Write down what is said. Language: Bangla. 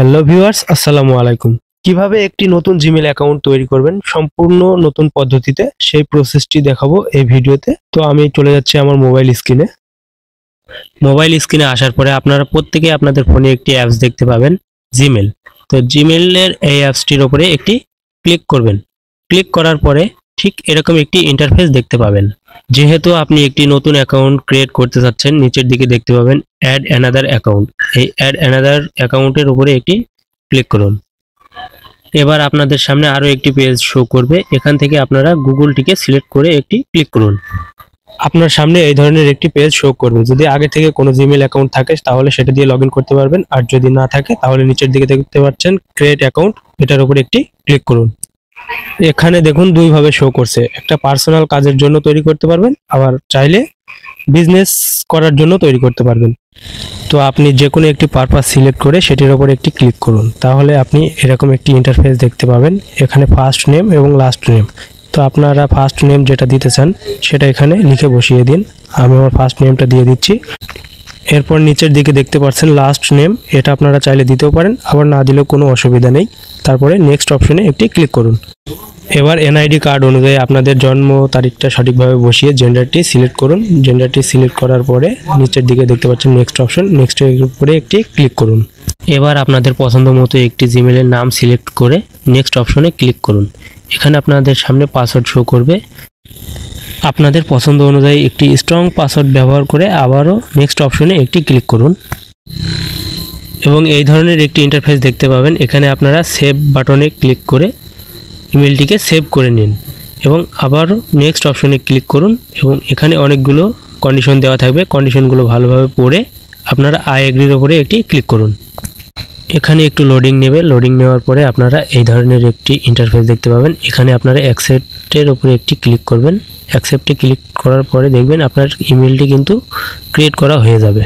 হ্যালো ভিউয়ার্স, আসসালামু আলাইকুম। কিভাবে একটি নতুন জিমেইল অ্যাকাউন্ট তৈরি করবেন সম্পূর্ণ নতুন পদ্ধতিতে, সেই প্রসেসটি দেখাবো এই ভিডিওতে। তো আমি চলে যাচ্ছি আমার মোবাইল স্ক্রিনে। মোবাইল স্ক্রিনে আসার পরে আপনারা প্রত্যেকে আপনাদের ফোনে একটি অ্যাপস দেখতে পাবেন, জিমেইল। তো জিমেইলের এই অ্যাপসটির উপরে একটি ক্লিক করবেন। ক্লিক করার পরে ঠিক এরকম একটি ইন্টারফেস দেখতে পাবেন। যেহেতু আপনি একটি নতুন অ্যাকাউন্ট ক্রিয়েট করতে চাচ্ছেন, নিচের দিকে দেখতে পাবেন অ্যাড অ্যানাদার অ্যাকাউন্ট। এই অ্যাড অ্যানাদার অ্যাকাউন্টের উপরে একটি ক্লিক করুন। এবার আপনাদের সামনে আরো একটি পেজ শো করবে। এখান থেকে আপনারা গুগলটিকে সিলেক্ট করে একটি ক্লিক করুন। আপনার সামনে এই ধরনের একটি পেজ শো করবে। যদি আগে থেকে কোনো জিমেইল অ্যাকাউন্ট থাকে তাহলে সেটা দিয়ে লগইন করতে পারবেন, আর যদি না থাকে তাহলে নিচের দিকে দেখতে পাচ্ছেন ক্রিয়েট অ্যাকাউন্ট, এটার উপর একটি ক্লিক করুন। এখানে দেখুন দুই ভাবে শো করছে, একটা পার্সোনাল কাজের জন্য তৈরি করতে পারবেন, আবার চাইলে বিজনেস করার জন্য তৈরি করতে পারবেন। তো আপনি যে কোনো একটি পারপাস সিলেক্ট করে সেটির উপর একটি ক্লিক করুন, তাহলে আপনি এরকম একটি ইন্টারফেস দেখতে পাবেন। এখানে ফার্স্ট নেম এবং লাস্ট নেম, তো আপনারা ফার্স্ট নেম যেটা দিতে চান সেটা এখানে লিখে বসিয়ে দিন। আমি আমার ফার্স্ট নেমটা দিয়ে দিচ্ছি। এরপর নিচের দিকে দেখতে পাচ্ছেন লাস্ট নেম, এটা আপনারা চাইলে দিতেও পারেন, আবার না দিলেও কোনো অসুবিধা নেই। তারপরে নেক্সট অপশনে একটি ক্লিক করুন। এবার এনআইডি কার্ড অনুযায়ী আপনাদের জন্ম তারিখটা সঠিকভাবে বসিয়ে জেন্ডারটি সিলেক্ট করুন। জেন্ডারটি সিলেক্ট করার পরে নিচের দিকে দেখতে পাচ্ছেন নেক্সট অপশন, নেক্সটের উপরে একটি ক্লিক করুন। এবার আপনাদের পছন্দ মতো একটি জিমেইলের নাম সিলেক্ট করে নেক্সট অপশনে ক্লিক করুন। এখানে আপনাদের সামনে পাসওয়ার্ড শো করবে। আপনাদের পছন্দ অনুযায়ী একটি স্ট্রং পাসওয়ার্ড ব্যবহার করে আবারও নেক্সট অপশনে একটি ক্লিক করুন এবং এই ধরনের একটি ইন্টারফেস দেখতে পাবেন। এখানে আপনারা সেভ বাটনে ক্লিক করে ইমেলটিকে সেভ করে নিন এবং আবারও নেক্সট অপশনে ক্লিক করুন এবং এখানে অনেকগুলো কন্ডিশন দেওয়া থাকবে। কন্ডিশনগুলো ভালোভাবে পড়ে আপনারা আই এগ্রির উপরে একটি ক্লিক করুন। এখানে একটু লোডিং নেবে। লোডিং নেওয়ার পরে আপনারা এই ধরনের একটি ইন্টারফেস দেখতে পাবেন। এখানে আপনারা অ্যাকসেপ্টের উপরে একটি ক্লিক করবেন। অ্যাকসেপ্টে ক্লিক করার পরে দেখবেন আপনার ইমেলটি কিন্তু ক্রিয়েট করা হয়ে যাবে।